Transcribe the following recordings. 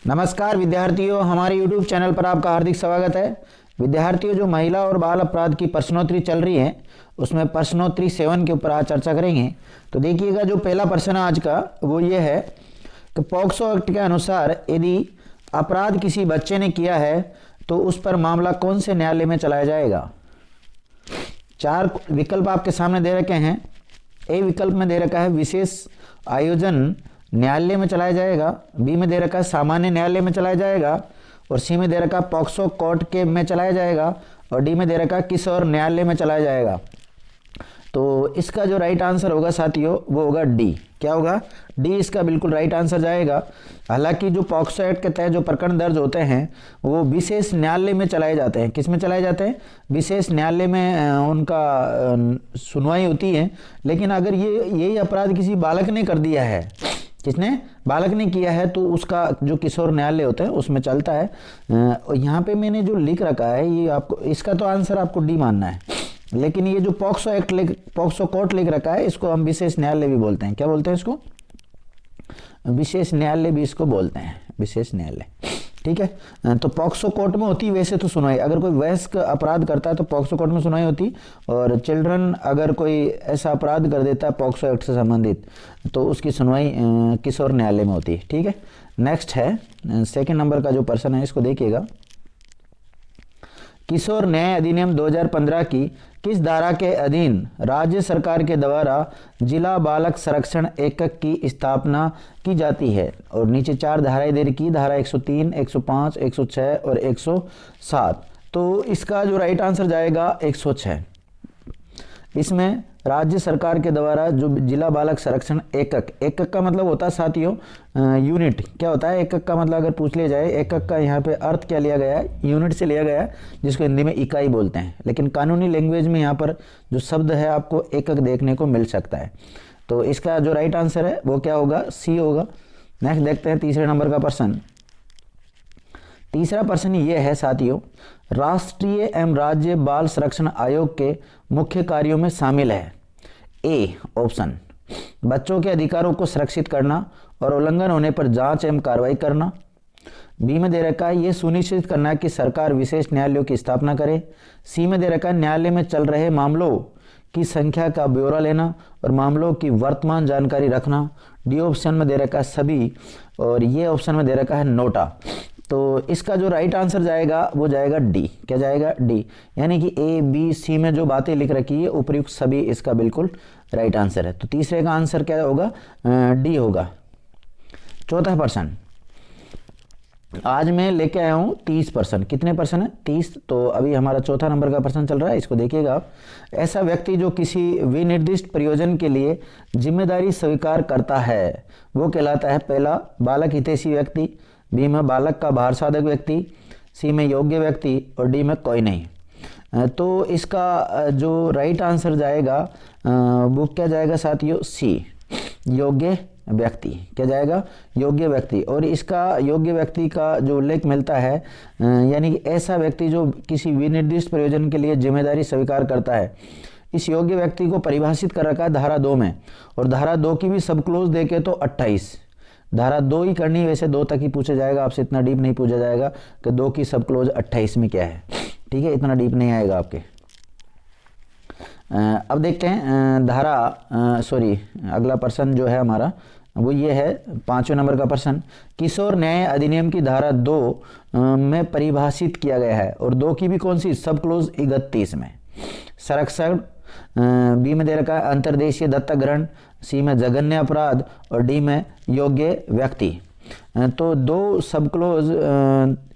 नमस्कार विद्यार्थियों, हमारे YouTube चैनल पर आपका हार्दिक स्वागत है। विद्यार्थियों, जो महिला और बाल अपराध की प्रश्नोत्तरी चल रही है उसमें प्रश्नोत्तरी 7 के ऊपर आज चर्चा करेंगे। तो देखिएगा, जो पहला प्रश्न आज का वो ये है कि पॉक्सो एक्ट के अनुसार यदि अपराध किसी बच्चे ने किया है तो उस पर मामला कौन से न्यायालय में चलाया जाएगा। 4 विकल्प आपके सामने दे रखे हैं। ए विकल्प में दे रखा है विशेष आयोजन न्यायालय में चलाया जाएगा, बी में दे रखा है सामान्य न्यायालय में चलाया जाएगा, और सी में दे रखा है पॉक्सो कोर्ट के में चलाया जाएगा, और डी में दे रखा है किशोर न्यायालय में चलाया जाएगा। तो इसका जो राइट आंसर होगा साथियों वो होगा डी। क्या होगा? डी इसका बिल्कुल राइट आंसर जाएगा। हालांकि जो पॉक्सो एक्ट के तहत जो प्रकरण दर्ज होते हैं वो विशेष न्यायालय में चलाए जाते हैं। किस में चलाए जाते हैं? विशेष न्यायालय में उनका सुनवाई होती है। लेकिन अगर यही अपराध किसी बालक ने कर दिया है, किसने? बालक ने किया है, तो उसका जो किशोर न्यायालय होता है उसमें चलता है। यहाँ पे मैंने जो लिख रखा है ये आपको, इसका तो आंसर आपको डी मानना है। लेकिन ये जो पॉक्सो कोर्ट लिख रखा है इसको हम विशेष न्यायालय भी बोलते हैं। क्या बोलते हैं इसको? विशेष न्यायालय भी इसको बोलते हैं, विशेष न्यायालय। ठीक है। तो पॉक्सो कोर्ट में होती वैसे तो सुनवाई, अगर कोई वयस्क अपराध करता है तो पॉक्सो कोर्ट में सुनवाई होती, और चिल्ड्रन अगर कोई ऐसा अपराध कर देता है पॉक्सो एक्ट से संबंधित तो उसकी सुनवाई किशोर न्यायालय में होती है। ठीक है। नेक्स्ट है सेकंड नंबर का जो प्रश्न है, इसको देखिएगा। किशोर न्याय अधिनियम 2015 की किस धारा के अधीन राज्य सरकार के द्वारा जिला बालक संरक्षण एकक की स्थापना की जाती है? और नीचे 4 धाराएं दे रखी, धारा 103, 105, 106 और 107। तो इसका जो राइट आंसर जाएगा 106। इसमें राज्य सरकार के द्वारा जो जिला बालक संरक्षण एकक का मतलब होता है साथियों यूनिट। क्या होता है एकक का मतलब? अगर पूछ लिया जाए एकक का यहाँ पे अर्थ क्या लिया गया है? यूनिट से लिया गया है, जिसको हिंदी में इकाई बोलते हैं। लेकिन कानूनी लैंग्वेज में यहाँ पर जो शब्द है आपको एकक देखने को मिल सकता है। तो इसका जो राइट आंसर है वो क्या होगा? सी होगा। नेक्स्ट देखते हैं तीसरे नंबर का प्रश्न। तीसरा प्रश्न ये है साथियों, राष्ट्रीय एवं राज्य बाल संरक्षण आयोग के मुख्य कार्यों में शामिल है। ए ऑप्शन, बच्चों के अधिकारों को सुरक्षित करना और उल्लंघन होने पर जांच एवं कार्रवाई करना। बी में दे रखा है ये सुनिश्चित करना कि सरकार विशेष न्यायालयों की स्थापना करे। सी में दे रखा है न्यायालय में चल रहे मामलों की संख्या का ब्यौरा लेना और मामलों की वर्तमान जानकारी रखना। डी ऑप्शन में दे रखा है सभी, और ये ऑप्शन में दे रखा है नोटा। तो इसका जो राइट आंसर जाएगा वो जाएगा डी। क्या जाएगा? डी। यानी कि ए बी सी में जो बातें लिख रखी है उपयुक्त सभी इसका बिल्कुल राइट आंसर है। तो तीसरे का आंसर क्या होगा? डी होगा। चौथा प्रश्न आज मैं लेके आया हूँ 30%। कितने परसेंट है? 30। तो अभी हमारा चौथा नंबर का प्रश्न चल रहा है, इसको देखिएगा आप। ऐसा व्यक्ति जो किसी विनिर्दिष्ट प्रयोजन के लिए जिम्मेदारी स्वीकार करता है वो कहलाता है, पहला बालक हितैषी व्यक्ति, बी में बालक का भार साधक व्यक्ति, सी में योग्य व्यक्ति, और डी में कोई नहीं। तो इसका जो राइट आंसर जाएगा वो क्या जाएगा साथियों? सी, योग्य व्यक्ति। क्या जाएगा? योग्य व्यक्ति। और इसका योग्य व्यक्ति का जो उल्लेख मिलता है यानी कि ऐसा व्यक्ति जो किसी विनिर्दिष्ट प्रयोजन के लिए जिम्मेदारी स्वीकार करता है, इस योग्य व्यक्ति को परिभाषित कर रखा है धारा 2 में। और धारा 2 की भी सब क्लोज देखे तो 28। धारा 2 ही करनी, वैसे 2 तक ही पूछा जाएगा आपसे, इतना डीप नहीं पूछा जाएगा कि 2 की सब क्लोज 28 में क्या है। ठीक है, इतना डीप नहीं आएगा आपके। अब देखते हैं अगला प्रश्न जो है हमारा वो ये है 5वें नंबर का प्रश्न। किशोर न्याय अधिनियम की धारा 2 में परिभाषित किया गया है, और 2 की भी कौन सी? सब क्लोज 31 में संरक्षण। बी में दे रखा है अंतर्देशीय दत्तक ग्रहण, सी में जघन्य अपराध, और डी में योग्य व्यक्ति। तो 2 सब क्लोज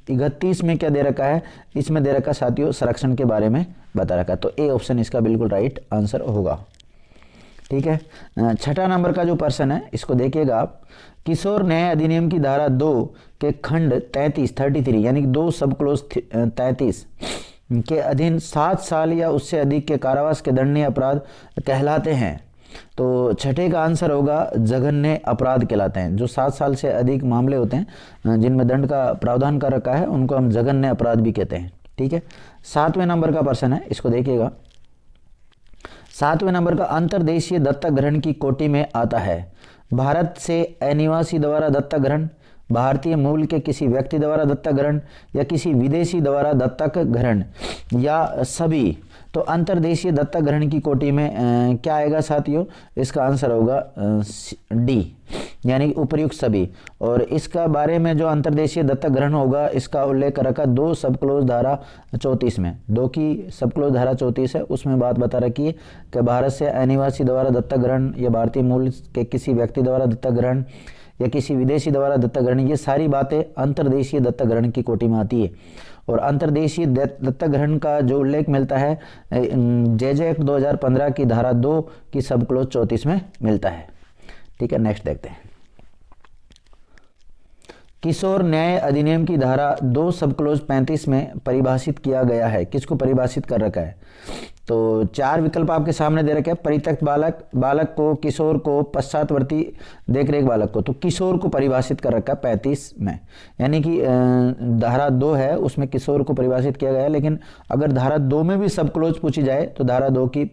31 में क्या दे रखा है? इसमें दे रखा साथियों संरक्षण के बारे में बता रखा है। तो ए ऑप्शन इसका बिल्कुल राइट आंसर होगा। ठीक है। छठा नंबर का जो प्रश्न है इसको देखिएगा आप। किशोर न्याय अधिनियम की धारा 2 के खंड 33 यानी कि 2 सब क्लोज 33 के अधीन 7 साल या उससे अधिक के कारावास के दंडनीय अपराध कहलाते हैं। तो छठे का आंसर होगा जघन्य अपराध कहलाते हैं। जो 7 साल से अधिक मामले होते हैं जिनमें दंड का प्रावधान कर रखा है उनको हम जघन्य अपराध भी कहते हैं। ठीक है। 7वें नंबर का प्रश्न है, इसको देखिएगा। 7वें नंबर का अंतर्देशीय दत्तक ग्रहण की कोटि में आता है भारत से अनिवासी द्वारा दत्तक ग्रहण, भारतीय मूल के किसी व्यक्ति द्वारा दत्तक ग्रहण या किसी विदेशी द्वारा दत्तक ग्रहण या सभी। तो अंतर्देशीय दत्तक ग्रहण की कोटि में क्या आएगा साथियों, इसका आंसर होगा डी, यानी उपर्युक्त सभी। और इसका बारे में जो अंतर्देशीय दत्तक ग्रहण होगा इसका उल्लेख कर रखा 2 सब क्लोज धारा 34 में। 2 की सब क्लोज धारा 34 है, उसमें बात बता रखी है कि भारत से अनिवासी द्वारा दत्तक ग्रहण या भारतीय मूल के किसी व्यक्ति द्वारा दत्तक ग्रहण या किसी विदेशी द्वारा दत्तक ग्रहण, ये सारी बातें अंतर्देशीय दत्तक ग्रहण की कोटि में आती है। और अंतर्देशीय दत्तक ग्रहण का जो उल्लेख मिलता है जे एक्ट 2015 की धारा 2 की सब क्लोज 34 में मिलता है। ठीक है, नेक्स्ट देखते हैं। किशोर न्याय अधिनियम की धारा 2 सब क्लोज 35 में परिभाषित किया गया है। किसको परिभाषित कर रखा है? तो 4 विकल्प आपके सामने दे रखे हैं। परित्यक्त बालक, बालक को, किशोर को, पश्चातवर्ती देखरेख बालक को। तो किशोर को परिभाषित कर रखा है 35 में, यानी कि धारा 2 है उसमें किशोर को परिभाषित किया गया है। लेकिन अगर धारा 2 में भी सब क्लोज पूछी जाए तो धारा 2 की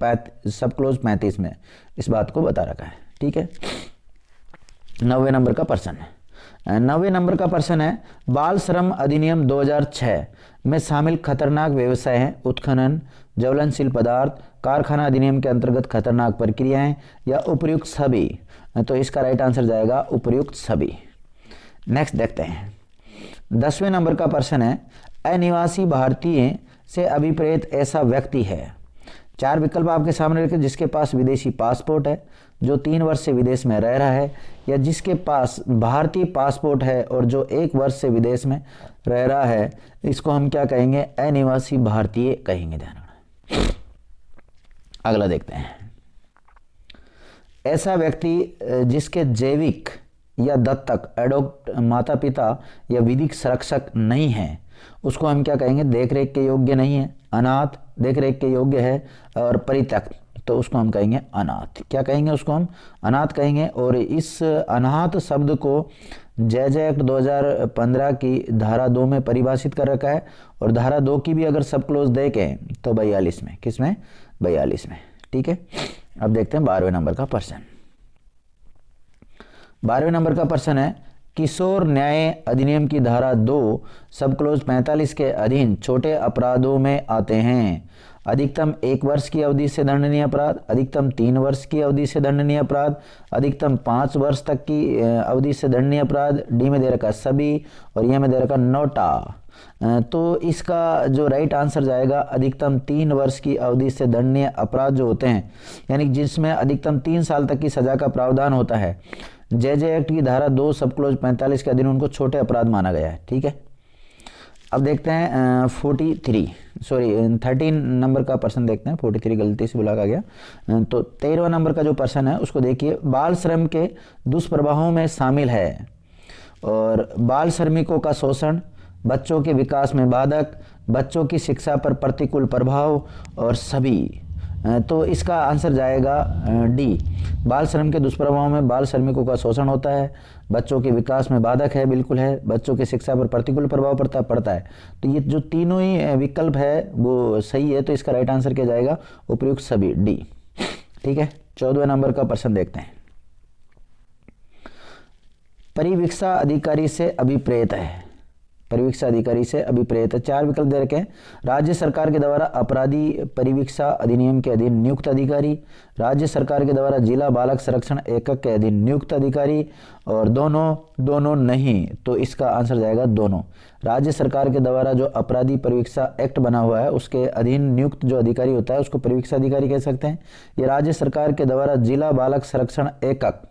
सब क्लोज 35 में इस बात को बता रखा है। ठीक है, 90 नंबर का प्रश्न है। 90 नंबर का प्रश्न है, बाल श्रम अधिनियम 2006 में शामिल खतरनाक व्यवसाय हैं उत्खनन, ज्वलनशील पदार्थ, कारखाना अधिनियम के अंतर्गत खतरनाक प्रक्रियाएं या उपर्युक्त सभी। तो इसका राइट आंसर जाएगा उपर्युक्त सभी। नेक्स्ट देखते हैं। 10वें नंबर का प्रश्न है, अनिवासी भारतीय से अभिप्रेत ऐसा व्यक्ति है। 4 विकल्प आपके सामने रखे, जिसके पास विदेशी पासपोर्ट है, जो 3 वर्ष से विदेश में रह रहा है, या जिसके पास भारतीय पासपोर्ट है और जो 1 वर्ष से विदेश में रह रहा है। इसको हम क्या कहेंगे? अनिवासी भारतीय कहेंगे। ध्यान रखना। अगला देखते हैं। ऐसा व्यक्ति जिसके जैविक या दत्तक एडॉप्ट माता पिता या विधिक संरक्षक नहीं है, उसको हम क्या कहेंगे? देखरेख के योग्य नहीं है, अनाथ, देखरेख के योग्य है और परित्यक्त, तो उसको हम कहेंगे अनाथ। क्या कहेंगे? उसको हम अनाथ कहेंगे। और इस अनाथ शब्द को जे एक्ट 2015 की धारा 2 में परिभाषित कर रखा है। और धारा 2 की भी अगर सब क्लोज देखें तो 42 में। किसमें? 42 में। ठीक है, अब देखते हैं 12वें नंबर का प्रश्न। 12वें नंबर का प्रश्न है, किशोर न्याय अधिनियम की धारा 2 सब क्लोज 45 के अधीन छोटे अपराधों में आते हैं अधिकतम 1 वर्ष की अवधि से दंडनीय अपराध, अधिकतम 3 वर्ष की अवधि से दंडनीय अपराध, अधिकतम 5 वर्ष तक की अवधि से दंडनीय अपराध। डी में दे रखा सभी और ये में दे रखा नोटा। तो इसका जो राइट आंसर जाएगा अधिकतम 3 वर्ष की अवधि से दंडनीय अपराध जो होते हैं, यानी जिसमें अधिकतम 3 साल तक की सजा का प्रावधान होता है। जे एक्ट की धारा 2 सब क्लोज 45 के अधीन उनको छोटे अपराध माना गया है। ठीक है, अब देखते हैं 13 नंबर का प्रश्न देखते हैं। 43 गलती से बुला गया। तो 13वां नंबर का जो प्रश्न है उसको देखिए। बाल श्रम के दुष्प्रभावों में शामिल है और बाल श्रमिकों का शोषण, बच्चों के विकास में बाधक, बच्चों की शिक्षा पर प्रतिकूल प्रभाव और सभी। तो इसका आंसर जाएगा डी। बाल श्रम के दुष्प्रभावों में बाल श्रमिकों का शोषण होता है, बच्चों के विकास में बाधक है, बिल्कुल है, बच्चों की शिक्षा पर प्रतिकूल प्रभाव पड़ता है। तो ये जो तीनों ही विकल्प है वो सही है। तो इसका राइट आंसर क्या जाएगा? उपयुक्त सभी, डी। ठीक है, 14वें नंबर का प्रश्न देखते हैं। परिवीक्षा अधिकारी से अभिप्रेत है। परिवीक्षा अधिकारी से अभिप्रेत है। 4 विकल्प दे रखे हैं। राज्य सरकार के द्वारा अपराधी परिवीक्षा अधिनियम के अधीन नियुक्त अधिकारी, राज्य सरकार के द्वारा जिला बालक संरक्षण एकक के अधीन नियुक्त अधिकारी, और दोनों नहीं। तो इसका आंसर जाएगा दोनों। राज्य सरकार के द्वारा जो अपराधी परिवीक्षा एक्ट बना हुआ है उसके अधीन नियुक्त जो अधिकारी होता है उसको परिवीक्षा अधिकारी कह सकते हैं। ये राज्य सरकार के द्वारा जिला बालक संरक्षण एकक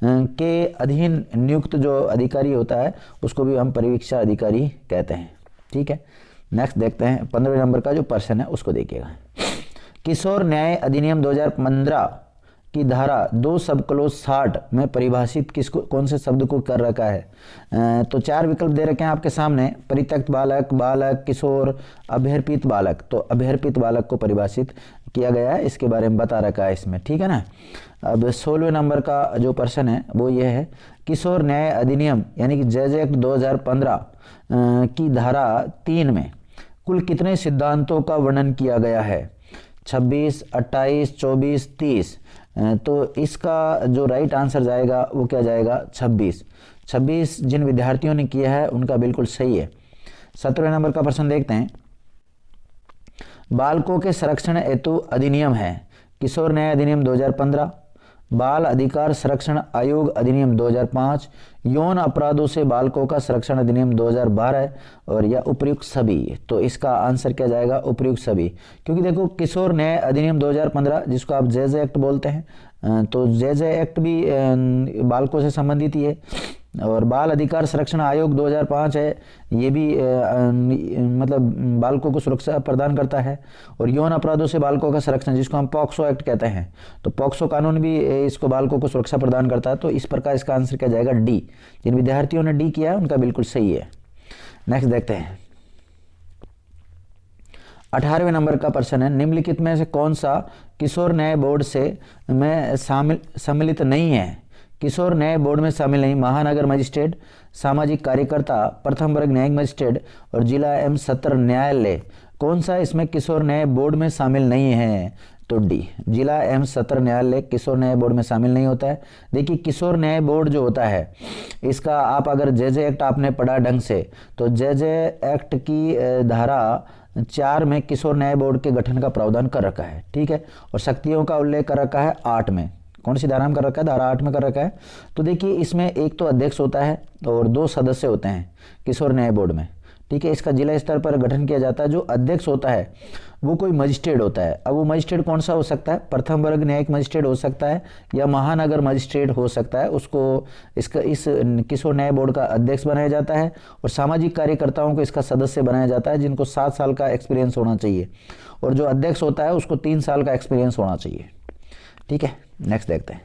के अधीन नियुक्त जो अधिकारी होता है उसको भी हम परिवीक्षा अधिकारी कहते हैं। ठीक है, नेक्स्ट देखते हैं 15वें नंबर का जो प्रश्न है उसको देखिएगा। किशोर न्याय अधिनियम 2015 की धारा 2 सब क्लोज 60 में परिभाषित किसको, कौन से शब्द को कर रखा है? तो 4 विकल्प दे रखे हैं आपके सामने। परित्यक्त बालक, बालक, किशोर, अभ्यर्पित बालक। तो अभ्यर्पित बालक को परिभाषित किया गया है, इसके बारे में बता रखा है इसमें। ठीक है ना। अब 16वें नंबर का जो प्रश्न है वो ये है, किशोर न्याय अधिनियम यानी कि जे एक्ट 2015 की धारा 3 में कुल कितने सिद्धांतों का वर्णन किया गया है? 26, 28, 24, 30। तो इसका जो राइट आंसर जाएगा वो क्या जाएगा? 26। 26 जिन विद्यार्थियों ने किया है उनका बिल्कुल सही है। 17वें नंबर का प्रश्न देखते हैं। बालकों के संरक्षण हेतु अधिनियम है किशोर न्याय अधिनियम 2015, बाल अधिकार संरक्षण आयोग अधिनियम 2005, यौन अपराधों से बालकों का संरक्षण अधिनियम 2012 और या उपयुक्त सभी। तो इसका आंसर क्या जाएगा? उपयुक्त सभी। क्योंकि देखो किशोर न्याय अधिनियम 2015 जिसको आप जेजे एक्ट बोलते हैं, तो जेजे एक्ट भी बालकों से संबंधित ही है, और बाल अधिकार संरक्षण आयोग 2005 है, ये भी मतलब बालकों को सुरक्षा प्रदान करता है। और यौन अपराधों से बालकों का संरक्षण जिसको हम पॉक्सो एक्ट कहते हैं, तो पॉक्सो कानून भी इसको बालकों को सुरक्षा प्रदान करता है। तो इस प्रकार इसका आंसर क्या जाएगा? डी। जिन विद्यार्थियों ने डी किया है उनका बिल्कुल सही है। नेक्स्ट देखते हैं। 18वें नंबर का प्रश्न है, निम्नलिखित में से कौन सा किशोर न्याय बोर्ड से में सम्मिलित नहीं है? किशोर न्याय बोर्ड में शामिल नहीं महानगर मजिस्ट्रेट, सामाजिक कार्यकर्ता, प्रथम वर्ग न्यायिक मजिस्ट्रेट और जिला एवं सत्र न्यायालय। कौन सा इसमें किशोर न्याय बोर्ड में शामिल नहीं है? तो डी, जिला एवं सत्र न्यायालय किशोर न्याय बोर्ड में शामिल नहीं होता है। देखिए किशोर न्याय बोर्ड जो होता है इसका आप अगर जेजे एक्ट आपने पढ़ा ढंग से, तो जेजे एक्ट की धारा 4 में किशोर न्याय बोर्ड के गठन का प्रावधान कर रखा है, ठीक है। और शक्तियों का उल्लेख कर रखा है 8 में। कौन सी धारा में कर रखा है? धारा 8 में कर रखा है। तो देखिए इसमें एक तो अध्यक्ष होता है और 2 सदस्य होते हैं किशोर न्याय बोर्ड में, ठीक है। इसका जिला स्तर पर गठन किया जाता है। जो अध्यक्ष होता है वो कोई मजिस्ट्रेट होता है। अब वो मजिस्ट्रेट कौन सा हो सकता है? प्रथम वर्ग न्यायिक मजिस्ट्रेट हो सकता है या महानगर मजिस्ट्रेट हो सकता है। उसको इस किशोर न्याय बोर्ड का अध्यक्ष बनाया जाता है और सामाजिक कार्यकर्ताओं को इसका सदस्य बनाया जाता है जिनको 7 साल का एक्सपीरियंस होना चाहिए, और जो अध्यक्ष होता है उसको 3 साल का एक्सपीरियंस होना चाहिए, ठीक है। नेक्स्ट देखते हैं।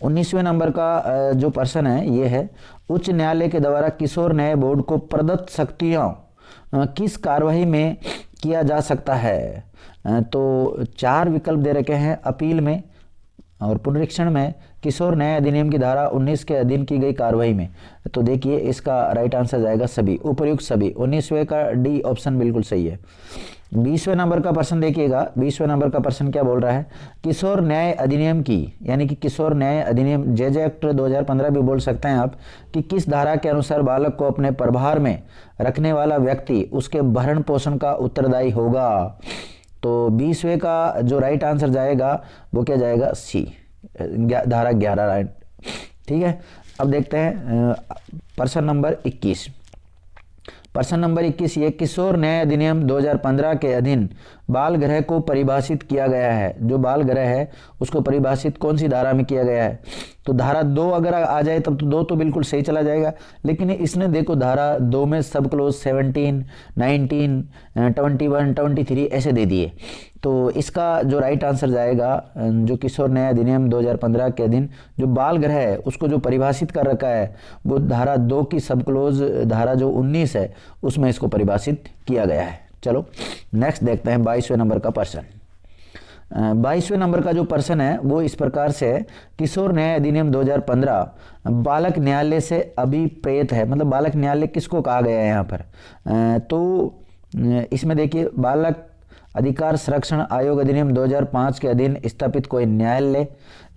19वें नंबर का जो प्रश्न है ये है, उच्च न्यायालय के द्वारा किशोर न्याय बोर्ड को प्रदत्त शक्तियों किस कार्यवाही में किया जा सकता है? तो 4 विकल्प दे रखे हैं, अपील में और पुनरीक्षण में, किशोर न्याय अधिनियम की धारा 19 के अधीन की गई कार्रवाई में। तो देखिए इसका राइट आंसर जाएगा सभी, उपयुक्त सभी। 19वें का डी ऑप्शन बिल्कुल सही है। 20वें नंबर का प्रश्न देखिएगा। 20वें नंबर का प्रश्न क्या बोल रहा है? किशोर न्याय अधिनियम की, यानी कि किशोर न्याय अधिनियम जेजे एक्ट 2015 भी बोल सकते हैं आप, कि किस धारा के अनुसार बालक को अपने प्रभार में रखने वाला व्यक्ति उसके भरण पोषण का उत्तरदायी होगा? तो 20वें का जो राइट आंसर जाएगा वो क्या जाएगा? सी, धारा 11, राइट, ठीक है। अब देखते हैं प्रश्न नंबर 21। प्रश्न नंबर 21 ये, किशोर न्याय अधिनियम 2015 के अधीन बाल गृह को परिभाषित किया गया है। जो बाल गृह है उसको परिभाषित कौन सी धारा में किया गया है? तो धारा 2 अगर आ जाए तब तो 2 तो बिल्कुल सही चला जाएगा, लेकिन इसने देखो धारा 2 में सब क्लोज 17, 19, 21, 23 ऐसे दे दिए। तो इसका जो राइट आंसर जाएगा, जो किशोर न्याय अधिनियम 2015 के अधीन जो बाल गृह है उसको जो परिभाषित कर रखा है वो धारा 2 की सब क्लोज धारा जो 19 है उसमें इसको परिभाषित किया गया है। चलो नेक्स्ट देखते हैं 22वें नंबर का प्रश्न। 22वें नंबर का जो प्रश्न है वो इस प्रकार से है, किशोर न्याय अधिनियम 2015 बालक न्यायालय से अभिप्रेत है। मतलब बालक न्यायालय किसको कहा गया है यहाँ पर? तो इसमें देखिए, बालक अधिकार संरक्षण आयोग अधिनियम 2005 के अधीन स्थापित कोई न्यायालय,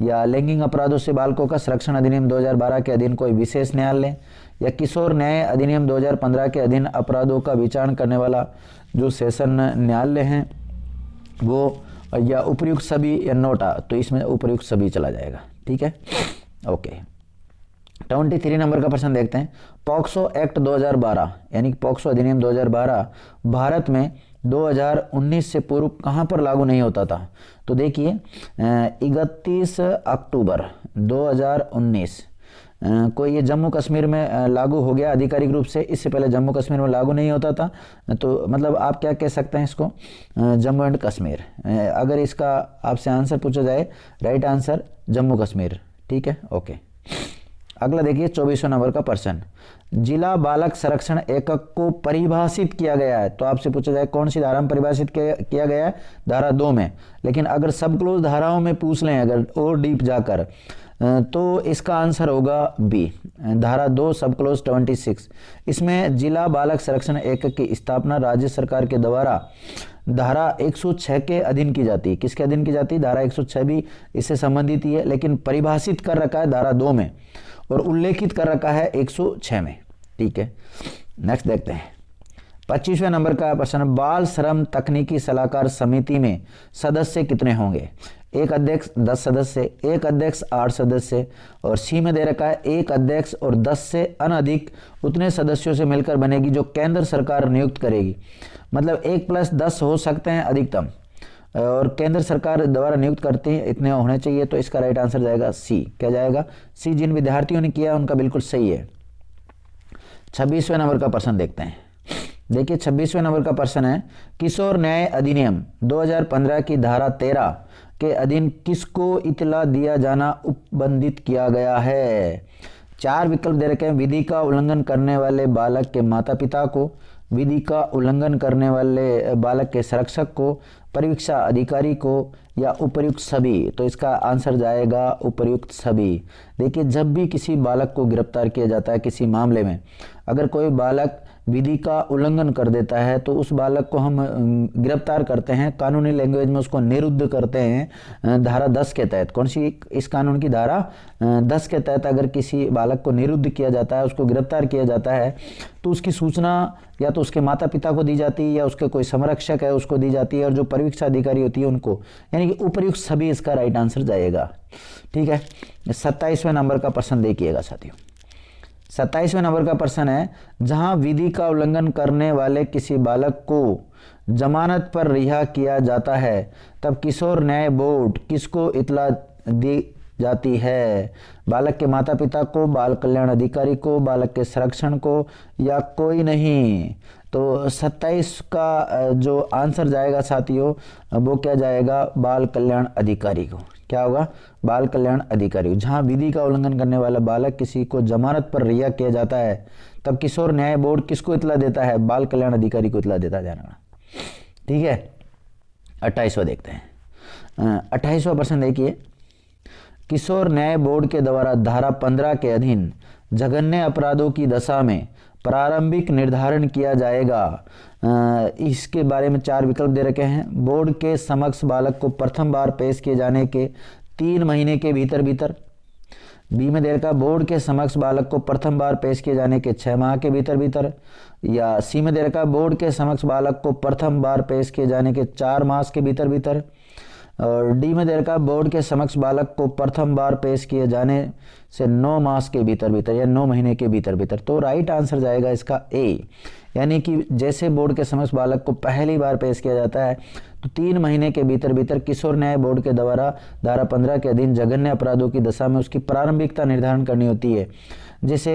या लैंगिक अपराधों से बालकों का संरक्षण अधिनियम 2012 के अधीन कोई विशेष न्यायालय, या किशोर न्याय अधिनियम 2015 के अधीन अपराधों का विचारण करने वाला जो सेशन न्यायालय हैं वो, या उपयुक्त सभी या नोटा। तो इसमें उपयुक्त सभी चला जाएगा, ठीक है, ओके। 23 नंबर का प्रश्न देखते हैं। पॉक्सो एक्ट 2012 यानी कि पॉक्सो अधिनियम 2012 भारत में 2019 से पूर्व कहाँ पर लागू नहीं होता था? तो देखिए 31 अक्टूबर 2019 को ये जम्मू कश्मीर में लागू हो गया आधिकारिक रूप से। इससे पहले जम्मू कश्मीर में लागू नहीं होता था। तो मतलब आप क्या कह सकते हैं इसको? जम्मू एंड कश्मीर। अगर इसका आपसे आंसर पूछा जाए, राइट आंसर जम्मू कश्मीर, ठीक है, ओके। अगला देखिए 24वें नंबर का प्रश्न, जिला बालक संरक्षण एकक को परिभाषित किया गया है। तो आपसे पूछा जाए कौन सी धारा में परिभाषित किया गया है? धारा 2 में। लेकिन अगर सब क्लोज धाराओं में पूछ लें अगर और डीप जाकर, तो इसका आंसर होगा बी, धारा 2 सब क्लोज 26। इसमें जिला बालक संरक्षण एकक की स्थापना राज्य सरकार के द्वारा धारा 106 के अधीन की जाती है। किसके अधीन की जाती है? धारा 106 भी इससे संबंधित ही है, लेकिन परिभाषित कर रखा है धारा 2 में और उल्लेखित कर रखा है 106 में। ठीक है, नेक्स्ट देखते हैं 25वें नंबर का प्रश्न। बाल श्रम तकनीकी सलाहकार समिति में सदस्य कितने होंगे? एक अध्यक्ष 10 सदस्य, एक अध्यक्ष 8 सदस्य, और सी में दे रखा है एक अध्यक्ष और 10 से अनधिक उतने सदस्यों से मिलकर बनेगी जो केंद्र सरकार नियुक्त करेगी। मतलब 1+10 हो सकते हैं अधिकतम, और केंद्र सरकार द्वारा नियुक्त करती है, इतने होने चाहिए। तो इसका राइट आंसर जाएगा सी। क्या जाएगा? सी। जिन विद्यार्थियों ने किया उनका बिल्कुल सही है। 26वें नंबर का प्रश्न देखते हैं। देखिए 26वें नंबर का प्रश्न है, किशोर न्याय अधिनियम 2015 की धारा 13 के अधीन किसको इतला दिया जाना उपबंधित किया गया है? 4 विकल्प दे रखे हैं। विधि का उल्लंघन करने वाले बालक के माता पिता को, विधि का उल्लंघन करने वाले बालक के संरक्षक को, परीक्षा अधिकारी को, या उपर्युक्त सभी। तो इसका आंसर जाएगा उपर्युक्त सभी। देखिए जब भी किसी बालक को गिरफ्तार किया जाता है किसी मामले में, अगर कोई बालक विधि का उल्लंघन कर देता है तो उस बालक को हम गिरफ्तार करते हैं, कानूनी लैंग्वेज में उसको निरुद्ध करते हैं धारा 10 के तहत। कौन सी? इस कानून की धारा 10 के तहत अगर किसी बालक को निरुद्ध किया जाता है, उसको गिरफ्तार किया जाता है, तो उसकी सूचना या तो उसके माता पिता को दी जाती है या उसके कोई संरक्षक है उसको दी जाती है, और जो परीक्षा अधिकारी होती है उनको, यानी कि उपर्युक्त सभी इसका राइट आंसर जाएगा। ठीक है, 27वें नंबर का प्रश्न देखिएगा साथियों। 27वें नंबर का प्रश्न है, जहां विधि का उल्लंघन करने वाले किसी बालक को जमानत पर रिहा किया जाता है तब किशोर न्याय बोर्ड किसको इतला दी जाती है? बालक के माता पिता को, बाल कल्याण अधिकारी को, बालक के संरक्षण को, या कोई नहीं? तो 27 का जो आंसर जाएगा साथियों वो क्या जाएगा? बाल कल्याण अधिकारी को। क्या होगा? बाल कल्याण अधिकारी। जहां विधि का उल्लंघन करने वाला बालक किसी को जमानत पर रिहा किया जाता है तब किशोर न्याय बोर्ड किसको इतला देता है? बाल कल्याण अधिकारी को इतला देता है। ध्यान रखना। ठीक है, 28वां देखते हैं। 28वां प्रश्न देखिए, किशोर न्याय बोर्ड के द्वारा धारा 15 के अधीन जघन्य अपराधों की दशा में प्रारंभिक निर्धारण किया जाएगा। इसके बारे में 4 विकल्प दे रखे हैं। बोर्ड के समक्ष बालक को प्रथम बार पेश किए जाने के 3 महीने के भीतर भीतर। बी में दे रखा बोर्ड के समक्ष बालक को प्रथम बार पेश किए जाने के 6 माह के भीतर भीतर, या सी में दे रखा बोर्ड के समक्ष बालक को प्रथम बार पेश किए जाने के 4 मास के भीतर भीतर, और डी में दे रखा बोर्ड के समक्ष बालक को प्रथम बार पेश किए जाने से 9 मास के भीतर भीतर या 9 महीने के भीतर भीतर। तो राइट आंसर जाएगा इसका ए, यानी कि जैसे बोर्ड के समक्ष बालक को पहली बार पेश किया जाता है तो 3 महीने के भीतर भीतर किशोर न्याय बोर्ड के द्वारा धारा 15 के अधीन जघन्य अपराधों की दशा में उसकी प्रारंभिकता निर्धारण करनी होती है। जैसे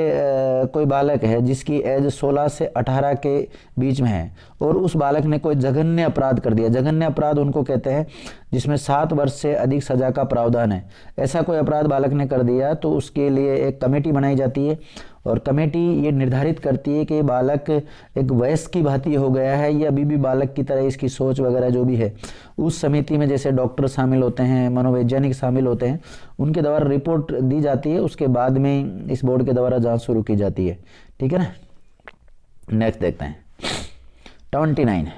कोई बालक है जिसकी एज 16 से 18 के बीच में है और उस बालक ने कोई जघन्य अपराध कर दिया। जघन्य अपराध उनको कहते हैं जिसमें 7 वर्ष से अधिक सजा का प्रावधान है। ऐसा कोई अपराध बालक ने कर दिया तो उसके लिए एक कमेटी बनाई जाती है और कमेटी ये निर्धारित करती है कि बालक एक वयस्क की भांति हो गया है या अभी भी बालक की तरह इसकी सोच वगैरह जो भी है। उस समिति में जैसे डॉक्टर शामिल होते हैं, मनोवैज्ञानिक शामिल होते हैं, उनके द्वारा रिपोर्ट दी जाती है। उसके बाद में इस बोर्ड के द्वारा जांच शुरू की जाती है। ठीक है ना। नेक्स्ट देखते हैं 29।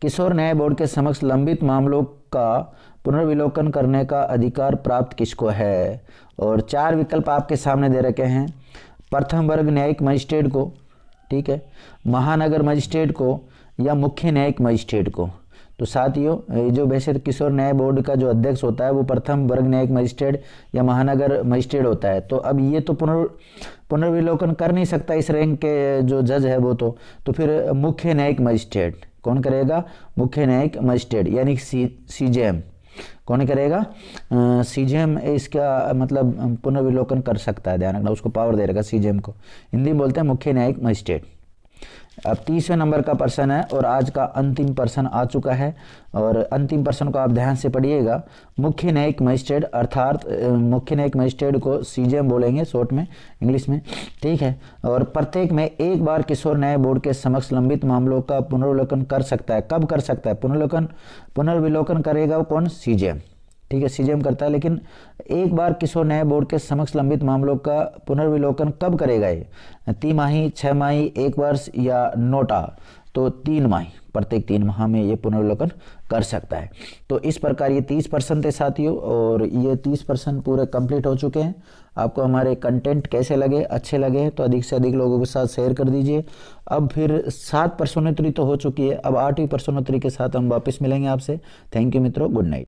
किशोर न्याय बोर्ड के समक्ष लंबित मामलों का पुनर्विलोकन करने का अधिकार प्राप्त किसको है? और 4 विकल्प आपके सामने दे रखे हैं। प्रथम वर्ग न्यायिक मजिस्ट्रेट को, ठीक है, महानगर मजिस्ट्रेट को, या मुख्य न्यायिक मजिस्ट्रेट को। तो साथियों जो वैसे किशोर न्याय बोर्ड का जो अध्यक्ष होता है वो प्रथम वर्ग न्यायिक मजिस्ट्रेट या महानगर मजिस्ट्रेट होता है। तो अब ये तो पुनर्विलोकन कर नहीं सकता इस रैंक के जो जज है वो तो फिर मुख्य न्यायिक मजिस्ट्रेट कौन करेगा? मुख्य न्यायिक मजिस्ट्रेट यानी सीजेएम कौन करेगा? सीजेएम इसका मतलब पुनर्विलोकन कर सकता है। ध्यान रखना, उसको पावर दे रखा सीजेएम को। हिंदी में बोलते हैं मुख्य न्यायिक मजिस्ट्रेट। अब 30वें नंबर का प्रश्न है और आज का अंतिम प्रश्न आ चुका है और अंतिम प्रश्न को आप ध्यान से पढ़िएगा। मुख्य न्यायिक मजिस्ट्रेट अर्थात मुख्य न्यायिक मजिस्ट्रेट को सीजेएम बोलेंगे शॉर्ट में इंग्लिश में, ठीक है। और प्रत्येक में एक बार किशोर न्याय बोर्ड के समक्ष लंबित मामलों का पुनर्विलोकन कर सकता है। कब कर सकता है? पुनर्विलोकन करेगा वो कौन? सीजेएम। ठीक है, सीजीएम करता है। लेकिन एक बार किसी नए बोर्ड के समक्ष लंबित मामलों का पुनर्विलोकन कब करेगा ये? 3 माही, 6 माही, 1 वर्ष या नोटा? तो 3 माही, प्रत्येक 3 माह में ये पुनर्विलोकन कर सकता है। तो इस प्रकार ये 30% थे साथियों, और ये 30% पूरे कंप्लीट हो चुके हैं। आपको हमारे कंटेंट कैसे लगे, अच्छे लगे तो अधिक से अधिक लोगों के साथ शेयर कर दीजिए। अब फिर 7 प्रश्नोत्तरी तो हो चुकी है, अब 8वीं प्रश्नोत्तरी के साथ हम वापस मिलेंगे आपसे। थैंक यू मित्रों, गुड नाइट।